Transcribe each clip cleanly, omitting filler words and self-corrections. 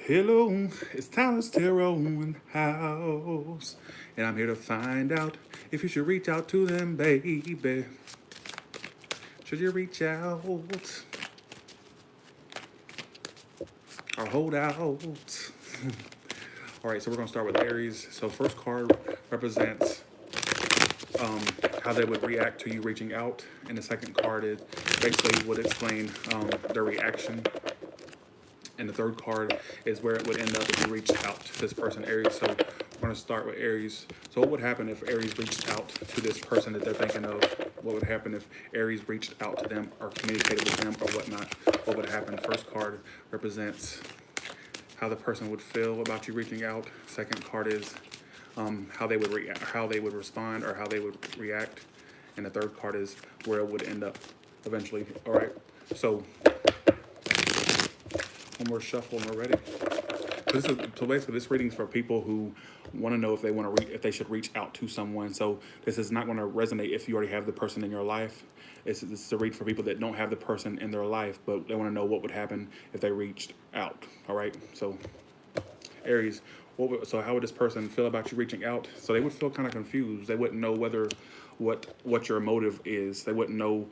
Hello, it's Taurus Tarot in the house. And I'm here to find out if you should reach out to them, baby. Should you reach out or hold out? All right, so we're going to start with Aries. So first card represents how they would react to you reaching out. And the second card is basically would explain their reaction. And the third card is where it would end up if you reached out to this person, Aries. So we're going to start with Aries. So what would happen if Aries reached out to this person that they're thinking of? What would happen if Aries reached out to them or communicated with them or whatnot? What would happen? First card represents how the person would feel about you reaching out. Second card is how they would react, how they would respond, or how they would react. And the third card is where it would end up eventually. All right. So one more shuffle and we're ready. So basically, this reading is for people who want to know if they want to if they should reach out to someone. So this is not going to resonate if you already have the person in your life. This is a read for people that don't have the person in their life, but they want to know what would happen if they reached out. All right. So Aries, so how would this person feel about you reaching out? So they would feel kind of confused. They wouldn't know whether what your motive is. They wouldn't know.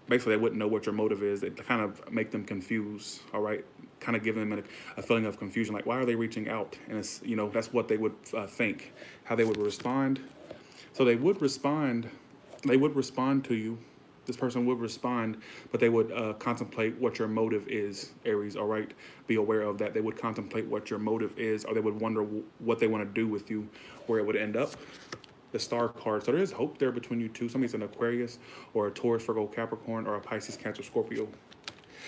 Basically, they wouldn't know what your motive is. It kind of make them confused. All right, kind of give them a feeling of confusion. Like, why are they reaching out? And it's that's what they would think. How they would respond. So they would respond. They would respond to you. This person would respond, but they would contemplate what your motive is, Aries. All right, be aware of that. They would contemplate what your motive is, or they would wonder what they want to do with you, where it would end up. The star card. So there is hope there between you two. Somebody's an Aquarius or a Taurus, Virgo, Capricorn, or a Pisces, Cancer, Scorpio.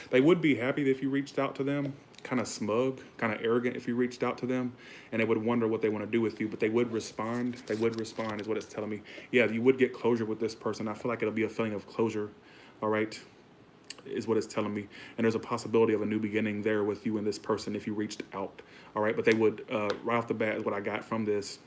They would be happy if you reached out to them, kind of smug, kind of arrogant if you reached out to them, and they would wonder what they want to do with you, but they would respond. They would respond is what it's telling me. Yeah, you would get closure with this person. I feel like it'll be a feeling of closure, all right, is what it's telling me. And there's a possibility of a new beginning there with you and this person if you reached out, all right? But they would, right off the bat, is what I got from this,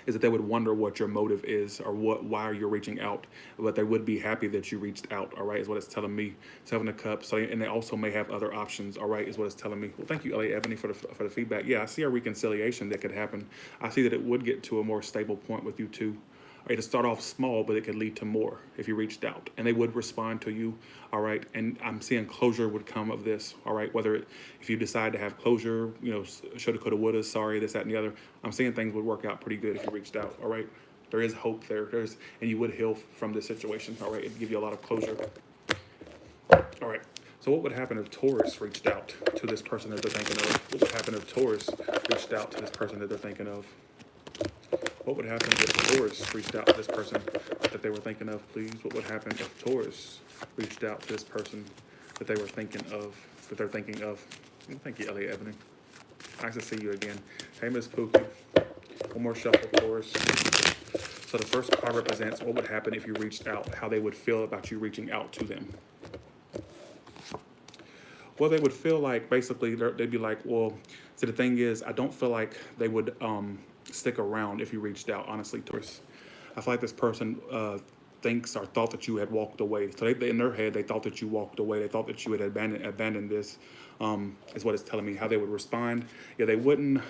is that they would wonder what your motive is or why you're reaching out, but they would be happy that you reached out. All right, is what it's telling me. Seven of Cups. So, and they also may have other options. All right, is what it's telling me. Well, thank you, Ellie Ebony, for the feedback. Yeah, I see a reconciliation that could happen. I see that it would get to a more stable point with you two. All right, to start off small, but it could lead to more if you reached out, and they would respond to you. All right, and I'm seeing closure would come of this. All right, if you decide to have closure, shoulda, coulda, woulda, sorry, this, that, and the other. I'm seeing things would work out pretty good if you reached out. All right, there is hope there. And you would heal from this situation. All right, it'd give you a lot of closure. All right. So what would happen if Taurus reached out to this person that they're thinking of? What would happen if Taurus reached out to this person that they're thinking of? What would happen if Taurus reached out to this person that they were thinking of, please? What would happen if Taurus reached out to this person that they were thinking of, that they're thinking of? Thank you, Elliot Ebony. Nice to see you again. Hey, Miss Pookie. One more shuffle, Taurus. So the first card represents what would happen if you reached out, how they would feel about you reaching out to them. Well, they would feel like, basically, they'd be like, well, so the thing is, I don't feel like they would stick around if you reached out, honestly, Taurus. I feel like this person thinks or thought that you had walked away. So in their head, they thought that you walked away. They thought that you had abandoned this, is what it's telling me. How they would respond. Yeah, they wouldn't,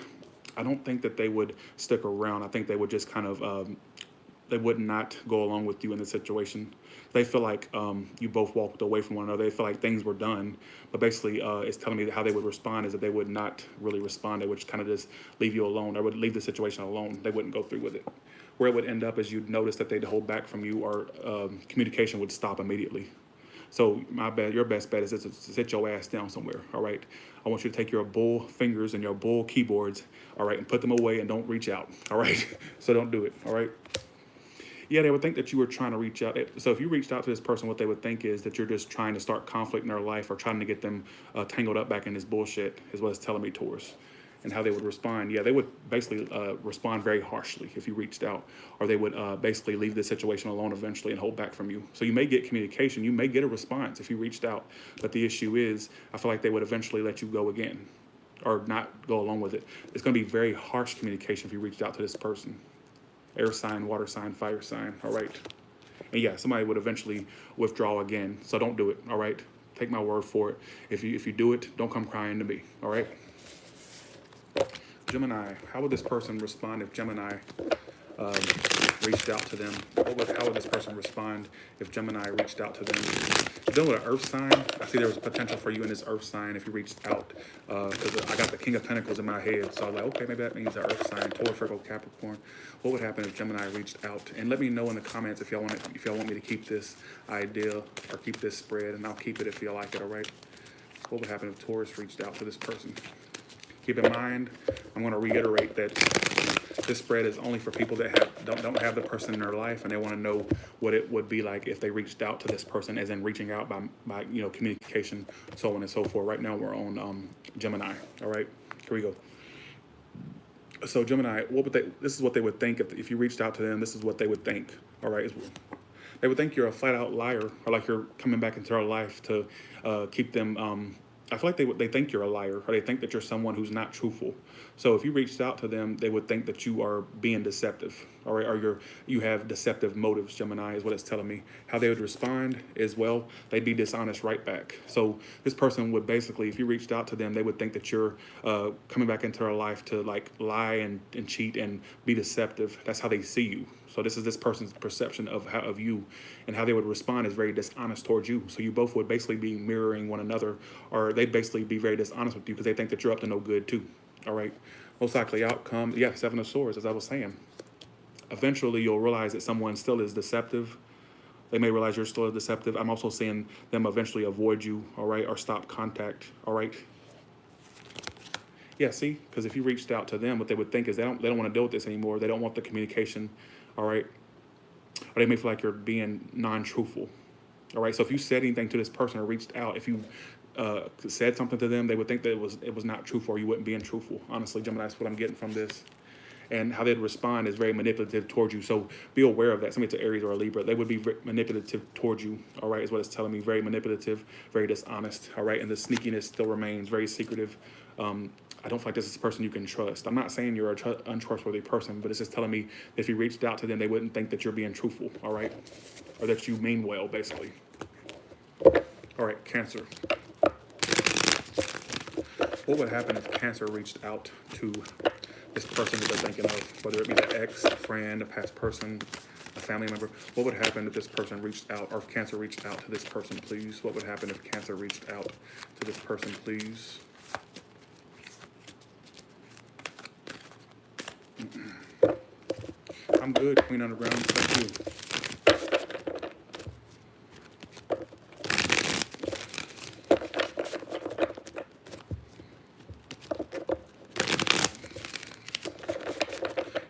I don't think that they would stick around. I think they would just kind of, they would not go along with you in the situation. They feel like you both walked away from one another. They feel like things were done. But basically, it's telling me that how they would respond is that they would not really respond. They would kind of just leave you alone. Or would leave the situation alone. They wouldn't go through with it. Where it would end up is you'd notice that they'd hold back from you, or communication would stop immediately. So your best bet is to sit your ass down somewhere, all right? I want you to take your bull fingers and your bull keyboards, all right, and put them away and don't reach out, all right? So don't do it, all right? Yeah, they would think that you were trying to reach out. So if you reached out to this person, what they would think is that you're just trying to start conflict in their life or trying to get them tangled up back in this bullshit, is what it's telling me, Taurus. And how they would respond. Yeah, they would basically respond very harshly if you reached out, or they would basically leave the situation alone eventually and hold back from you. So you may get communication, you may get a response if you reached out, but the issue is, I feel like they would eventually let you go again, or not go along with it. It's going to be very harsh communication if you reached out to this person. Air sign, water sign, fire sign, all right? And yeah, somebody would eventually withdraw again, so don't do it, all right? Take my word for it. If you do it, don't come crying to me. All right. Gemini, how would this person respond if Gemini reached out to them? How would this person respond if Gemini reached out to them? You're dealing with an earth sign. I see there was potential for you in this earth sign if you reached out. Because I got the King of Pentacles in my head. So I'm like, okay, maybe that means the earth sign, Taurus, Virgo, Capricorn. What would happen if Gemini reached out? And let me know in the comments if y'all want me to keep this idea or keep this spread, and I'll keep it if you like it, all right? What would happen if Taurus reached out to this person? Keep in mind, I'm going to reiterate that this spread is only for people that don't have the person in their life, and they want to know what it would be like if they reached out to this person, as in reaching out by communication, so on and so forth. Right now we're on Gemini. All right, here we go. So Gemini, this is what they would think if you reached out to them. This is what they would think. All right, they would think you're a flat out liar, or like you're coming back into their life to keep them. I feel like they think you're a liar, or they think that you're someone who's not truthful. So if you reached out to them, they would think that you are being deceptive, all right, or you have deceptive motives. Gemini is what it's telling me. How they would respond is, well, they'd be dishonest right back. So this person would basically, if you reached out to them, they would think that you're coming back into their life to like lie and cheat and be deceptive. That's how they see you. So this is this person's perception of you, and how they would respond is very dishonest towards you. So you both would basically be mirroring one another, or they'd basically be very dishonest with you because they think that you're up to no good too. All right. Most likely outcome, yeah, Seven of Swords, as I was saying. Eventually you'll realize that someone still is deceptive. They may realize you're still deceptive. I'm also seeing them eventually avoid you, all right, or stop contact, all right. Yeah, see, because if you reached out to them, what they would think is they don't want to deal with this anymore. They don't want the communication, all right? Or they may feel like you're being non-truthful, all right? So if you said anything to this person or reached out, if you said something to them, they would think that it was not truthful, or you wouldn't be truthful. Honestly, Gemini, that's what I'm getting from this. And how they'd respond is very manipulative towards you. So be aware of that. Somebody to Aries or a Libra, they would be manipulative towards you, all right, is what it's telling me. Very manipulative, very dishonest, all right? And the sneakiness still remains, very secretive. I don't feel like this is a person you can trust. I'm not saying you're an untrustworthy person, but it's just telling me that if you reached out to them, they wouldn't think that you're being truthful, all right? Or that you mean well, basically. All right, Cancer. What would happen if Cancer reached out to this person that they're thinking of, whether it be the ex, a friend, a past person, a family member? What would happen if this person reached out, or if Cancer reached out to this person, please? What would happen if Cancer reached out to this person, please? I'm good, Queen Underground. Thank you.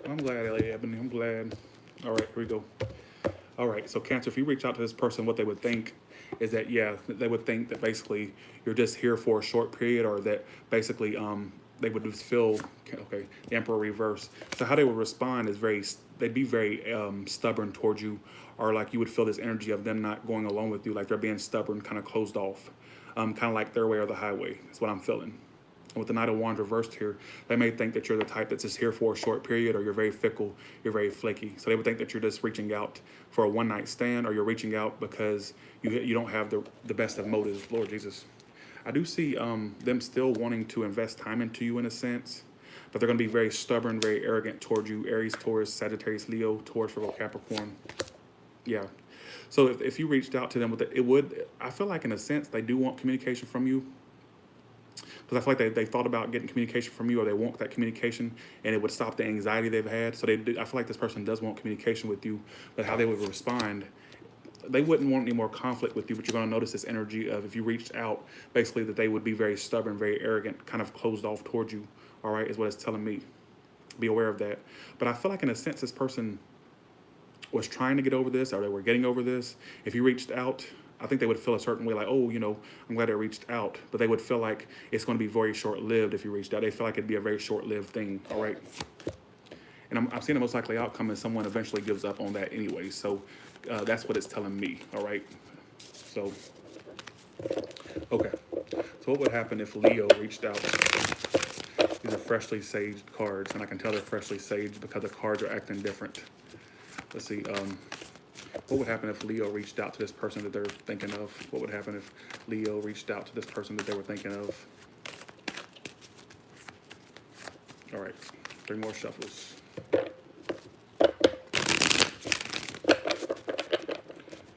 I'm glad, Lady Ebony. I'm glad. All right, here we go. All right, so Cancer, if you reach out to this person, what they would think is that, yeah, they would think that basically you're just here for a short period, or that basically they would just feel, okay, the Emperor reverse. So how they would respond is they'd be very stubborn towards you, or like you would feel this energy of them not going along with you, like they're being stubborn, kind of closed off, kind of like their way or the highway. That's what I'm feeling. And with the Knight of Wands reversed here, they may think that you're the type that's just here for a short period, or you're very fickle, you're very flaky. So they would think that you're just reaching out for a one-night stand, or you're reaching out because you don't have the best of motives. Lord Jesus. I do see them still wanting to invest time into you in a sense, but they're going to be very stubborn, very arrogant towards you. Aries, Taurus, Sagittarius, Leo, Taurus, Virgo, Capricorn. Yeah. So if you reached out to them with it, I feel like in a sense they do want communication from you. Because I feel like they thought about getting communication from you, or they want that communication, and it would stop the anxiety they've had. So I feel like this person does want communication with you, but how they would respond, they wouldn't want any more conflict with you, but you're going to notice this energy of, if you reached out, basically that they would be very stubborn, very arrogant, kind of closed off towards you, all right, is what it's telling me. Be aware of that. But I feel like in a sense this person was trying to get over this, or they were getting over this. If you reached out, I think they would feel a certain way, like, oh, I'm glad I reached out. But they would feel like it's going to be very short-lived if you reached out. They feel like it'd be a very short-lived thing, all right? And I'm seeing the most likely outcome is someone eventually gives up on that anyway. So that's what it's telling me, all right? So, okay. So what would happen if Leo reached out? These are freshly saged cards, and I can tell they're freshly saged because the cards are acting different. Let's see. What would happen if Leo reached out to this person that they're thinking of? What would happen if Leo reached out to this person that they were thinking of? All right, 3 more shuffles.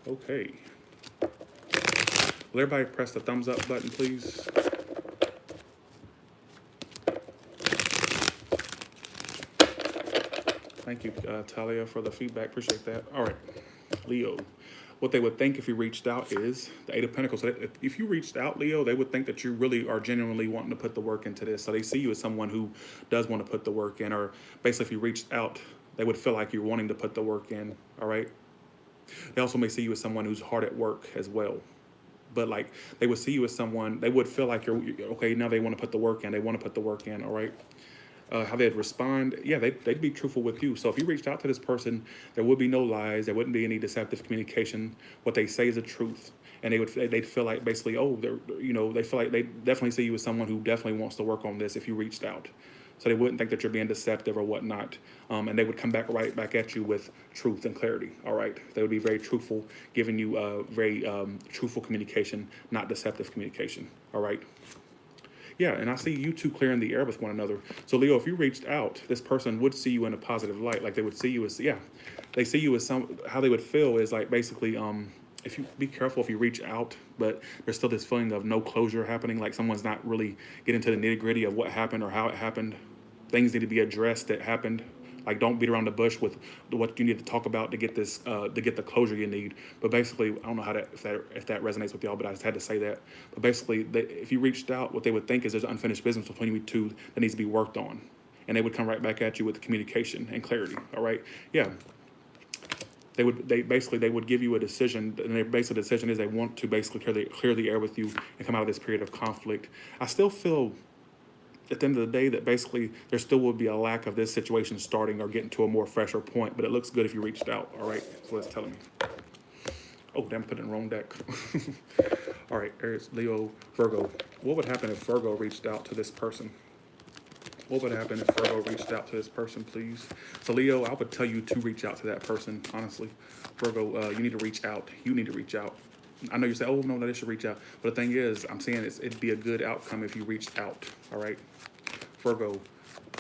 Okay. Will everybody press the thumbs up button, please? Thank you, Talia, for the feedback. Appreciate that. All right, Leo. What they would think if you reached out is the 8 of Pentacles. So if you reached out, Leo, they would think that you really are genuinely wanting to put the work into this. So they see you as someone who does want to put the work in, or basically if you reached out, they would feel like you're wanting to put the work in, all right? They also may see you as someone who's hard at work as well. But like they would see you as someone, they would feel like you're okay, now they want to put the work in. They want to put the work in, all right? How they'd respond, yeah, they'd be truthful with you. So if you reached out to this person, there would be no lies. There wouldn't be any deceptive communication. What they say is the truth. And they'd feel like basically, oh, they feel like they definitely see you as someone who definitely wants to work on this if you reached out. So they wouldn't think that you're being deceptive or whatnot. And they would come right back at you with truth and clarity, all right? They would be very truthful, giving you very truthful communication, not deceptive communication, all right? Yeah, and I see you two clearing the air with one another. So Leo, if you reached out, this person would see you in a positive light. Like they would see you as, they see you as how they would feel is like basically, if you be careful if you reach out, but there's still this feeling of no closure happening, like someone's not really getting to the nitty gritty of what happened or how it happened. Things need to be addressed that happened. Like don't beat around the bush with what you need to talk about to get this, to get the closure you need. But basically, I don't know how if that resonates with y'all, but I just had to say that. But basically, if you reached out, what they would think is there's unfinished business between you two that needs to be worked on, and they would come right back at you with communication and clarity. All right, yeah. They would give you a decision, and their basic decision is they want to basically clear the air with you and come out of this period of conflict. I still feel at the end of the day that basically there still would be a lack of this situation starting or getting to a more fresher point, but it looks good if you reached out, all right? That's what it's telling me. Oh, damn, put it in the wrong deck. All right, Aries, Leo, Virgo. What would happen if Virgo reached out to this person? What would happen if Virgo reached out to this person, please? So Leo, I would tell you to reach out to that person, honestly. Virgo, you need to reach out. You need to reach out. I know you say, oh, no, they should reach out. But the thing is, I'm saying it'd be a good outcome if you reached out, all right? Virgo,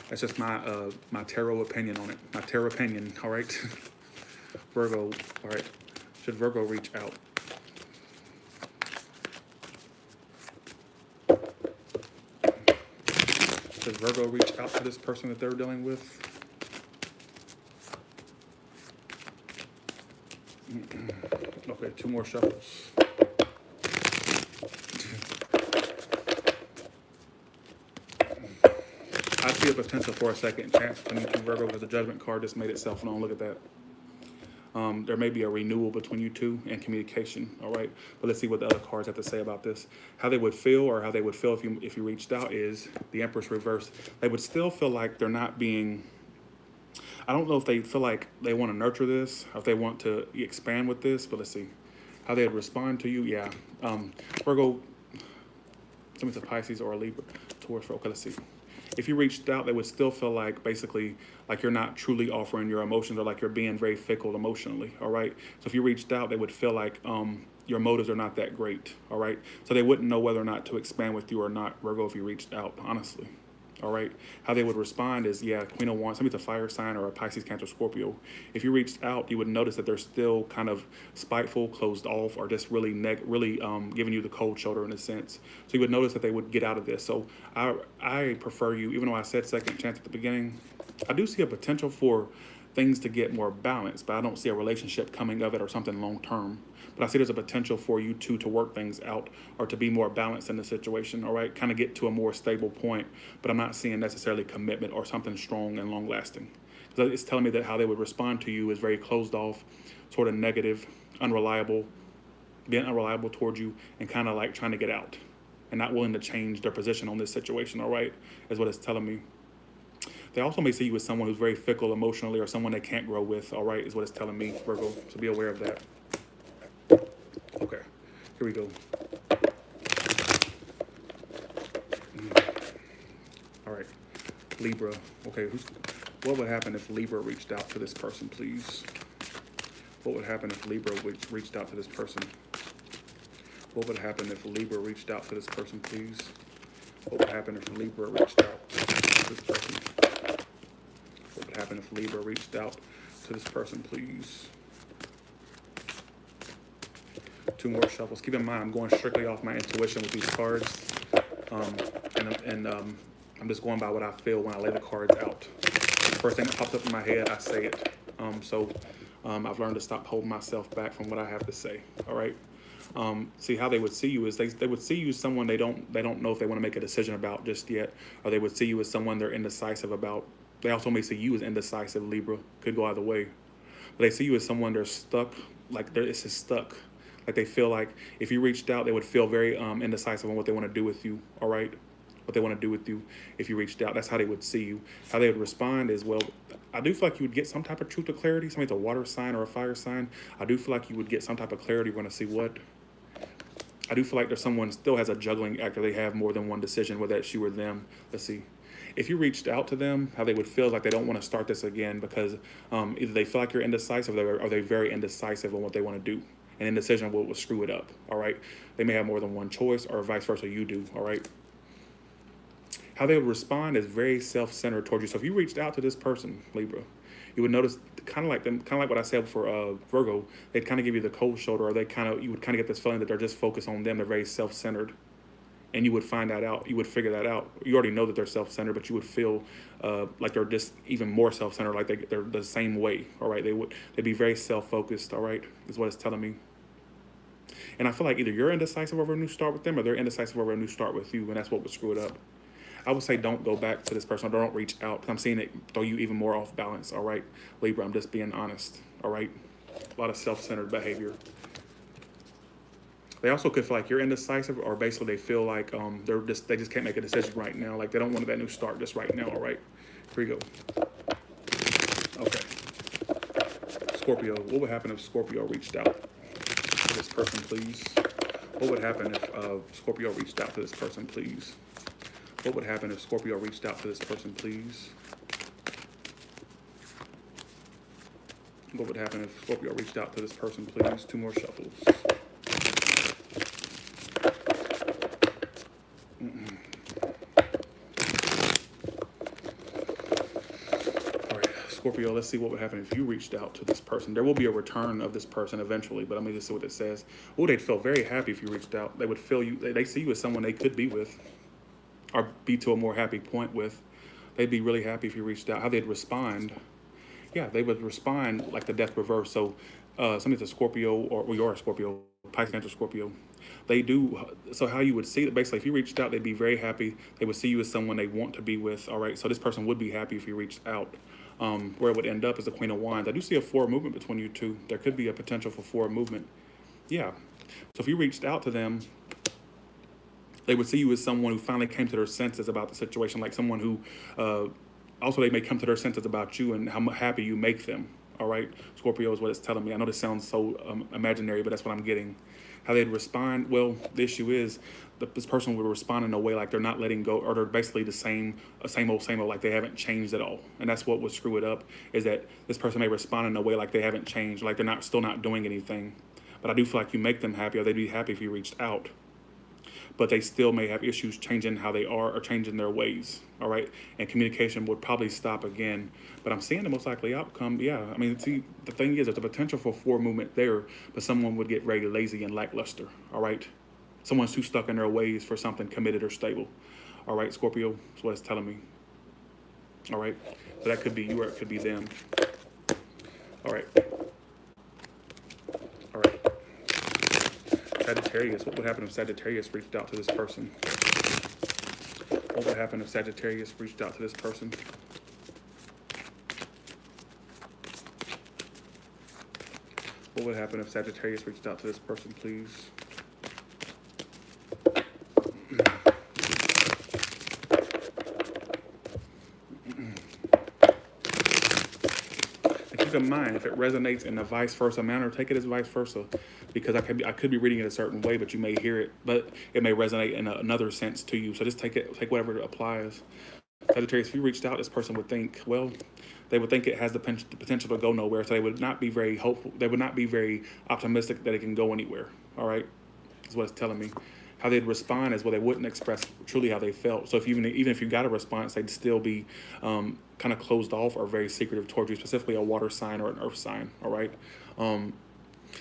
that's just my tarot opinion on it. My tarot opinion, all right? Virgo, all right. Should Virgo reach out? Should Virgo reach out to this person that they're dealing with? Okay, 2 more shuffles. I see a potential for a second chance between you two, Virgo, because the Judgment card just made itself known. Look at that. There may be a renewal between you two and communication, all right? But let's see what the other cards have to say about this. How they would feel, or how they would feel if you reached out, is the Empress reversed. They would still feel like they're not being... I don't know if they feel like they want to nurture this, or if they want to expand with this, but let's see. How they'd respond to you, yeah. Virgo, somebody's a Pisces or a Libra, Taurus, okay, let's see. If you reached out, they would still feel like basically like you're not truly offering your emotions, or like you're being very fickle emotionally, all right? So if you reached out, they would feel like your motives are not that great, all right? So they wouldn't know whether or not to expand with you or not, Virgo, if you reached out, honestly. All right, how they would respond is, yeah, Queen of Wands, somebody's a fire sign or a Pisces, Cancer, Scorpio. If you reached out, you would notice that they're still kind of spiteful, closed off, or just really giving you the cold shoulder in a sense. So you would notice that they would get out of this. So I prefer you, even though I said second chance at the beginning, I do see a potential for things to get more balanced, but I don't see a relationship coming of it or something long term. But I see there's a potential for you two to work things out, or to be more balanced in the situation, all right? Kind of get to a more stable point, but I'm not seeing necessarily commitment or something strong and long lasting. Because it's telling me that how they would respond to you is very closed off, sort of negative, unreliable, being unreliable towards you, and kind of like trying to get out and not willing to change their position on this situation, all right? Is what it's telling me. They also may see you as someone who's very fickle emotionally, or someone they can't grow with, all right, is what it's telling me, Virgo. So be aware of that. Okay, here we go. All right, Libra. Okay, what would happen if Libra reached out to this person, please? What would happen if Libra reached out to this person? What would happen if Libra reached out to this person, please? What would happen if Libra reached out to this person? What would happen if Libra reached out to this person, please? 2 more shuffles. Keep in mind, I'm going strictly off my intuition with these cards. I'm just going by what I feel when I lay the cards out. First thing that pops up in my head, I say it. I've learned to stop holding myself back from what I have to say. All right. See, how they would see you is they would see you as someone they don't know if they want to make a decision about just yet, or they would see you as someone they're indecisive about. They also may see you as indecisive, Libra. Could go either way. But they see you as someone they're stuck, it's just stuck. Like they feel like if you reached out, they would feel very indecisive on what they want to do with you, all right? What they want to do with you if you reached out. That's how they would see you. How they would respond is, well, I do feel like you would get some type of truth or clarity. Somebody's a water sign or a fire sign. I do feel like you would get some type of clarity. We're going to see what. I do feel like there's someone still has a juggling act, or they have more than one decision, whether it's you or them. Let's see. If you reached out to them, how they would feel like they don't want to start this again because either they feel like you're indecisive or they're very indecisive on what they want to do. And indecision will screw it up, all right? They may have more than one choice, or vice versa, you do, all right? How they would respond is very self-centered towards you. So if you reached out to this person, Libra, you would notice kind of like what I said for Virgo, they'd kind of give you the cold shoulder, or you would kind of get this feeling that they're just focused on them. They're very self-centered. And you would find that out. You would figure that out. You already know that they're self-centered, but you would feel like they're just even more self-centered, like they're the same way, all right? They'd be very self-focused, all right, is what it's telling me. And I feel like either you're indecisive over a new start with them, or they're indecisive over a new start with you, and that's what would screw it up. I would say don't go back to this person, or don't reach out, because I'm seeing it throw you even more off balance, all right? Libra, I'm just being honest, all right? A lot of self-centered behavior. They also could feel like you're indecisive, or basically they feel like they just can't make a decision right now. Like they don't want that new start just right now, all right? Here we go. Okay. Scorpio, what would happen if Scorpio reached out to this person, please? What would happen if Scorpio reached out to this person, please? What would happen if Scorpio reached out to this person, please? What would happen if Scorpio reached out to this person, please? 2 more shuffles. Scorpio, let's see what would happen if you reached out to this person. There will be a return of this person eventually, but let me just see what it says. Oh, they'd feel very happy if you reached out. They would feel you. They see you as someone they could be with, or be to a more happy point with. They'd be really happy if you reached out. How they'd respond? Yeah, they would respond like the death reverse. So somebody's a Scorpio, or well, you're a Scorpio, Pisces, Cancer, Scorpio. They do. So how you would see it, basically, if you reached out, they'd be very happy. They would see you as someone they want to be with. All right. So this person would be happy if you reached out. Where it would end up is the Queen of Wands. I do see a forward movement between you two. There could be a potential for forward movement. Yeah. So if you reached out to them, they would see you as someone who finally came to their senses about the situation, like someone who also they may come to their senses about you and how happy you make them. All right. Scorpio is what it's telling me. I know this sounds so imaginary, but that's what I'm getting. How they'd respond, well, the issue is this person would respond in a way like they're not letting go, or they're basically the same old, like they haven't changed at all. And that's what would screw it up, is that this person may respond in a way like they haven't changed, like they're still not doing anything. But I do feel like you make them happy, or they'd be happy if you reached out. But they still may have issues changing how they are or changing their ways, all right? And communication would probably stop again. But I'm seeing the most likely outcome, yeah. I mean, see, the thing is, there's a potential for forward movement there, but someone would get very lazy and lackluster, all right? Someone's too stuck in their ways for something committed or stable, all right, Scorpio? That's what it's telling me, all right? So that could be you, or it could be them, all right? All right. Sagittarius, what would happen if Sagittarius reached out to this person? What would happen if Sagittarius reached out to this person? What would happen if Sagittarius reached out to this person, please? And keep in mind, if it resonates in a vice versa manner, take it as vice versa. Because I could be reading it a certain way, but you may hear it, but it may resonate in another sense to you. So just take whatever applies. Sagittarius, if you reached out, this person would think, well, they would think it has the potential to go nowhere. So they would not be very hopeful. They would not be very optimistic that it can go anywhere. All right. is what it's telling me. How they'd respond is, well, they wouldn't express truly how they felt. So if even if you got a response, they'd still be kind of closed off or very secretive towards you, specifically a water sign or an earth sign. All right.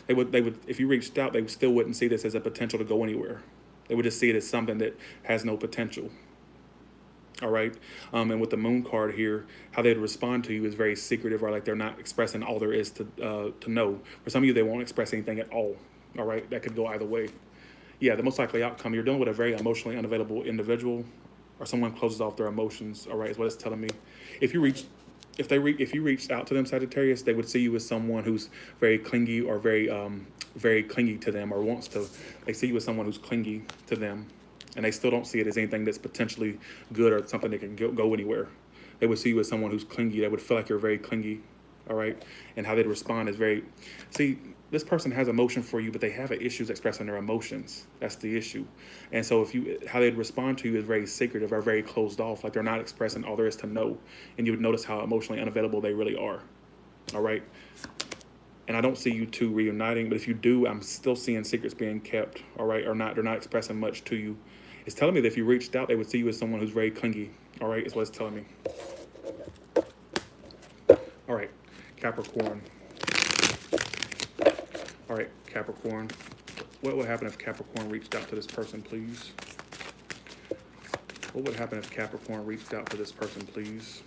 They would if you reached out, they still wouldn't see this as a potential to go anywhere. They would just see it as something that has no potential. All right. And with the moon card here, how they'd respond to you is very secretive, or like they're not expressing all there is to know. For some of you, they won't express anything at all. All right. That could go either way. Yeah, the most likely outcome, you're dealing with a very emotionally unavailable individual, or someone closes off their emotions. All right, is what it's telling me. If you reached out to them, Sagittarius, they would see you as someone who's very clingy, or very clingy to them, or wants to. They see you as someone who's clingy to them, and they still don't see it as anything that's potentially good or something that can go anywhere. They would see you as someone who's clingy. They would feel like you're very clingy. All right, and how they'd respond is very. See, this person has emotion for you, but they have issues expressing their emotions. That's the issue. And so how they'd respond to you is very secretive or very closed off, like they're not expressing all there is to know. And you would notice how emotionally unavailable they really are. All right. And I don't see you two reuniting, but if you do, I'm still seeing secrets being kept. All right. Or not, they're not expressing much to you. It's telling me that if you reached out, they would see you as someone who's very clingy. All right. Is what it's telling me. All right. Capricorn. All right, Capricorn. What would happen if Capricorn reached out to this person, please? What would happen if Capricorn reached out to this person, please?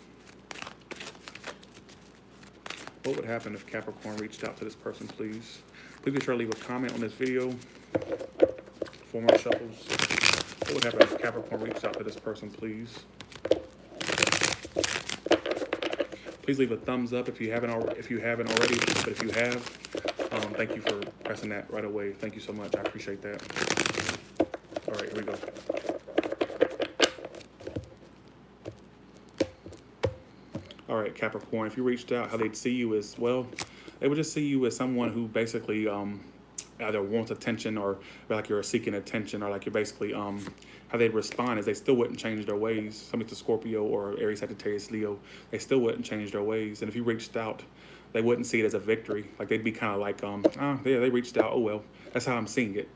What would happen if Capricorn reached out to this person, please? Please be sure to leave a comment on this video for more shuffles. What would happen if Capricorn reached out to this person, please? Please leave a thumbs up if you haven't already. But if you have, thank you for pressing that right away. Thank you so much. I appreciate that. All right, here we go. All right, Capricorn, if you reached out, how they'd see you as, well, they would just see you as someone who basically either wants attention, or like you're seeking attention, or like you're basically, how they'd respond is they still wouldn't change their ways. Something to Scorpio or Aries, Sagittarius, Leo, they still wouldn't change their ways. And if you reached out, they wouldn't see it as a victory. Like they'd be kind of like, yeah, they reached out. Oh, well, that's how I'm seeing it.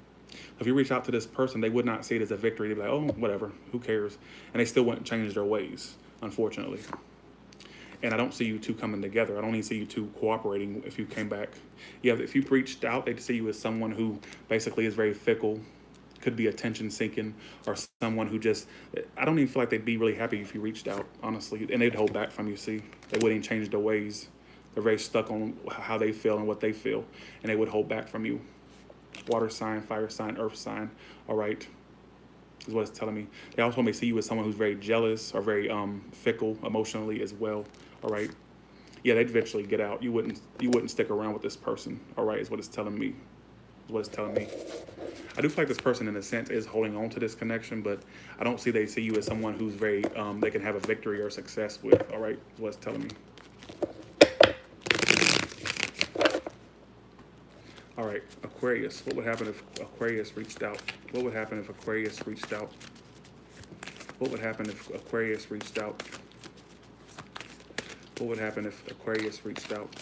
If you reach out to this person, they would not see it as a victory. They'd be like, oh, whatever, who cares? And they still wouldn't change their ways, unfortunately. And I don't see you two coming together. I don't even see you two cooperating if you came back. Yeah, if you reached out, they'd see you as someone who basically is very fickle, could be attention seeking, or someone who just, I don't even feel like they'd be really happy if you reached out, honestly. And they'd hold back from you, see? They wouldn't even change their ways. They're very stuck on how they feel and what they feel, and they would hold back from you. Water sign, fire sign, earth sign, all right, is what it's telling me. They also may see you as someone who's very jealous or very fickle emotionally as well, all right. Yeah, they'd eventually get out. You wouldn't stick around with this person, all right, is what it's telling me. Is what it's telling me. I do feel like this person, in a sense, is holding on to this connection, but I don't see they see you as someone who's very, they can have a victory or success with, all right, is what it's telling me. All right, Aquarius. What would happen if Aquarius reached out? What would happen if Aquarius reached out? What would happen if Aquarius reached out? What would happen if Aquarius reached out?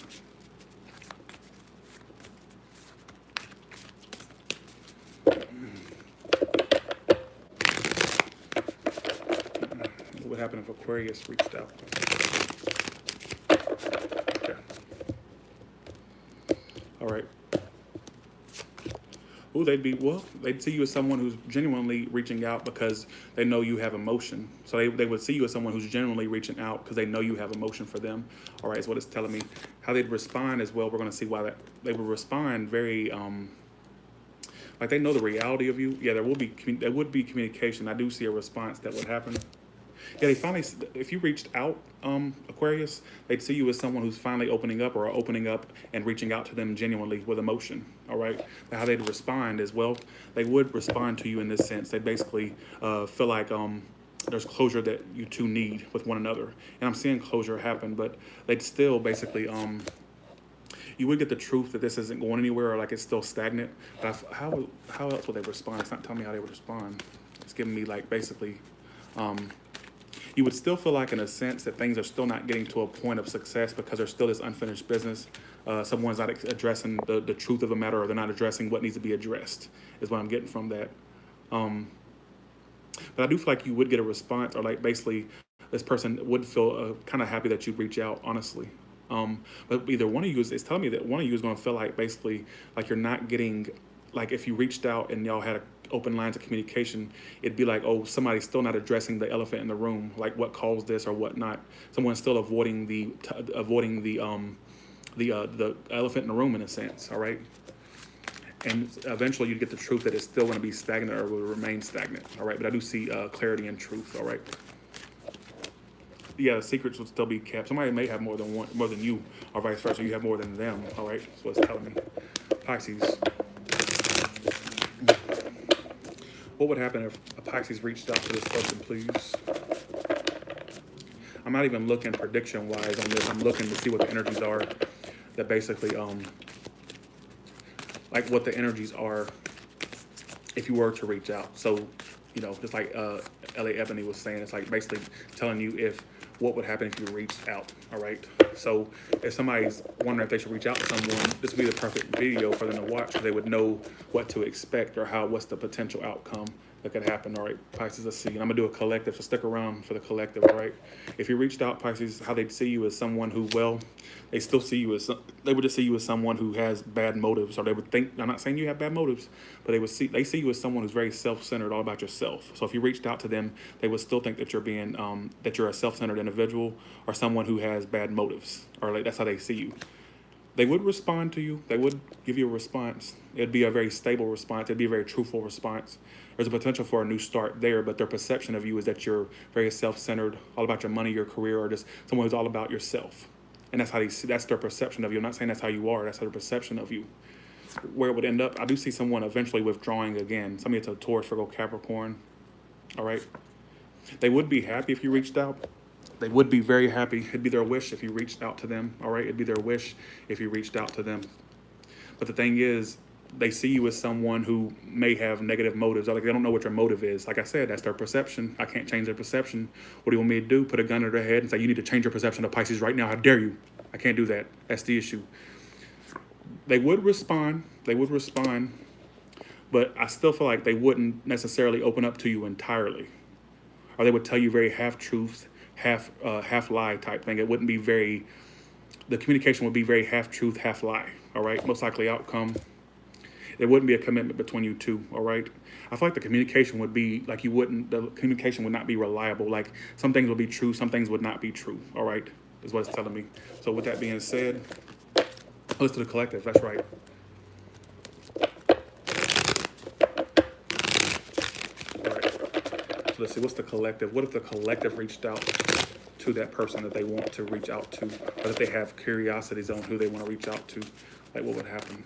What would happen if Aquarius reached out? Okay. All right. Well, they'd see you as someone who's genuinely reaching out because they know you have emotion. So they would see you as someone who's genuinely reaching out because they know you have emotion for them. All right, is what it's telling me. How they'd respond as well, we're going to see why that they would respond very, like they know the reality of you. Yeah, there would be communication. I do see a response that would happen. Yeah, they finally, if you reached out, Aquarius, they'd see you as someone who's finally opening up and reaching out to them genuinely with emotion, all right? Now, how they'd respond as well, they would respond to you in this sense. They basically feel like there's closure that you two need with one another. And I'm seeing closure happen, but they'd still basically, you would get the truth that this isn't going anywhere or like it's still stagnant. But how else would they respond? It's not telling me how they would respond. It's giving me like basically, you would still feel like, in a sense, that things are still not getting to a point of success because there's still this unfinished business. Someone's not addressing the truth of the matter, or they're not addressing what needs to be addressed, is what I'm getting from that. But I do feel like you would get a response, or like basically this person would feel kind of happy that you reach out, honestly. But either one of you is telling me that one of you is going to feel like basically like you're not getting, like if you reached out and y'all had open lines of communication, it'd be like, oh, somebody's still not addressing the elephant in the room, like what caused this or what not. Someone's still avoiding the elephant in the room, in a sense. All right. And eventually you get the truth that it's still going to be stagnant, or will remain stagnant. All right. But I do see clarity and truth. All right. Yeah, the secrets will still be kept. Somebody may have more than you, or vice versa. You have more than them. All right, that's what it's telling me. Pisces. What would happen if a Pisces reached out to this person, please? I'm not even looking prediction-wise on this. I'm looking to see what the energies are. That basically, like what the energies are if you were to reach out. So, you know, just like L.A. Ebony was saying, it's like basically telling you what would happen if you reached out. All right. So if somebody's wondering if they should reach out to someone, this would be the perfect video for them to watch, because they would know what to expect, or what's the potential outcome that could happen. All right, Pisces, let's see. And I'm gonna do a collective, so stick around for the collective. All right. If you reached out, Pisces, how they'd see you as someone who, well, they still see you as, they would just see you as someone who has bad motives, or they would think, I'm not saying you have bad motives, but they see you as someone who's very self-centered, all about yourself. So if you reached out to them, they would still think that you're being, that you're a self-centered individual, or someone who has bad motives, or like that's how they see you. They would respond to you. They would give you a response. It'd be a very stable response. It'd be a very truthful response. There's a potential for a new start there, but their perception of you is that you're very self-centered, all about your money, your career, or just someone who's all about yourself. And that's how they see, that's their perception of you. I'm not saying that's how you are. That's their perception of you. Where it would end up, I do see someone eventually withdrawing again. Somebody that's a Taurus, Virgo, Capricorn. All right. They would be happy if you reached out. They would be very happy. It'd be their wish if you reached out to them. All right. It'd be their wish if you reached out to them. But the thing is, they see you as someone who may have negative motives. Like, they don't know what your motive is. Like I said, that's their perception. I can't change their perception. What do you want me to do? Put a gun to their head and say, you need to change your perception of Pisces right now. How dare you? I can't do that. That's the issue. They would respond. They would respond. But I still feel like they wouldn't necessarily open up to you entirely. Or they would tell you very half-truths, half lie type thing. It wouldn't be very, the communication would be very half-truth, half-lie. All right? Most likely outcome. There wouldn't be a commitment between you two, all right? I feel like the communication would be like the communication would not be reliable. Like, some things would be true, some things would not be true, all right? Is what it's telling me. So with that being said, let's do the collective, that's right. All right, so let's see, what's the collective? What if the collective reached out to that person that they want to reach out to, or that they have curiosities on who they want to reach out to? Like, what would happen?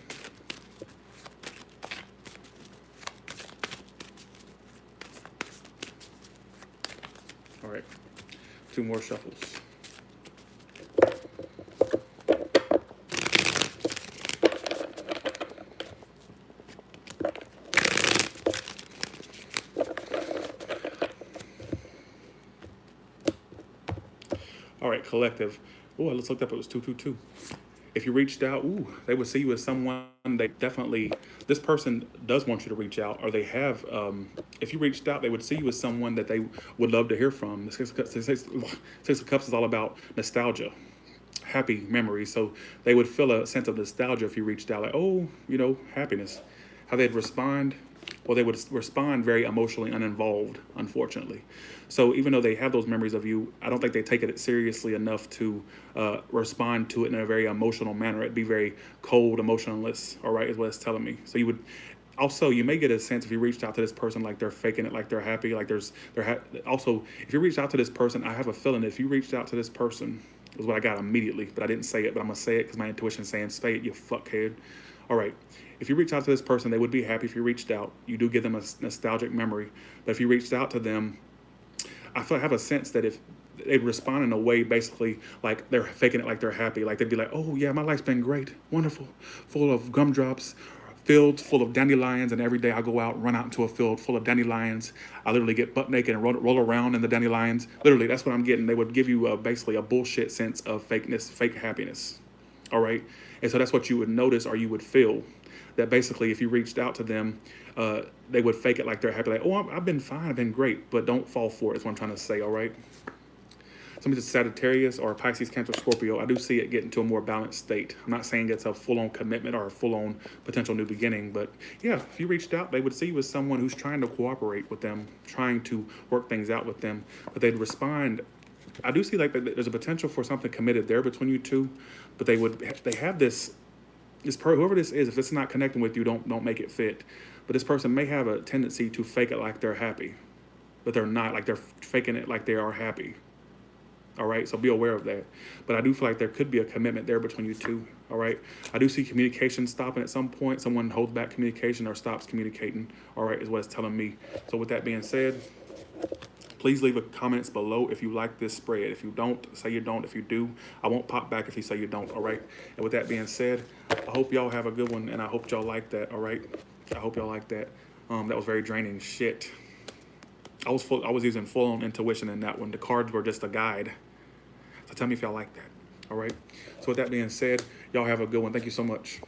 All right, 2 more shuffles. All right, collective. Oh, I just looked up, it was 222. If you reached out, they would see you as someone they definitely, this person does want you to reach out, or they have, if you reached out, they would see you as someone that they would love to hear from. Six of Cups is all about nostalgia, happy memories. So they would feel a sense of nostalgia if you reached out, like, oh, you know, happiness. How they'd respond, well, they would respond very emotionally uninvolved, unfortunately. So even though they have those memories of you, I don't think they take it seriously enough to respond to it in a very emotional manner. It'd be very cold, emotionless, all right, is what it's telling me. So you would, also, you may get a sense if you reached out to this person like they're faking it, like they're happy, like also, if you reached out to this person, I have a feeling if you reached out to this person, is what I got immediately, but I didn't say it, but I'm going to say it because my intuition's saying, say it, you fuckhead. All right. If you reach out to this person, they would be happy if you reached out. You do give them a nostalgic memory. But if you reached out to them, I have a sense that if they'd respond in a way basically like they're faking it like they're happy, like they'd be like, oh yeah, my life's been great, wonderful, full of gumdrops, fields full of dandelions, and every day I go out, run out into a field full of dandelions. I literally get butt naked and roll around in the dandelions. Literally, that's what I'm getting. They would give you basically a bullshit sense of fakeness, fake happiness. All right. And so that's what you would notice, or you would feel, that basically if you reached out to them, they would fake it like they're happy. Like, oh, I've been fine. I've been great. But don't fall for it is what I'm trying to say. All right. Somebody that's Sagittarius or Pisces, Cancer, Scorpio, I do see it getting to a more balanced state. I'm not saying it's a full-on commitment or a full-on potential new beginning, but yeah, if you reached out, they would see you as someone who's trying to cooperate with them, trying to work things out with them, but they'd respond. I do see like there's a potential for something committed there between you two, but they have this whoever this is, if it's not connecting with you, don't make it fit. But this person may have a tendency to fake it like they're happy, but they're not. Like they're faking it like they are happy. All right, so be aware of that. But I do feel like there could be a commitment there between you two. All right, I do see communication stopping at some point. Someone holds back communication or stops communicating. All right, is what it's telling me. So with that being said, please leave a comments below if you like this spread. If you don't, say you don't. If you do, I won't pop back if you say you don't. All right. And with that being said, I hope y'all have a good one, and I hope y'all like that. All right. I hope y'all like that. That was very draining. Shit. I was using full on intuition in that one. The cards were just a guide. So tell me if y'all like that. All right. So with that being said, y'all have a good one. Thank you so much.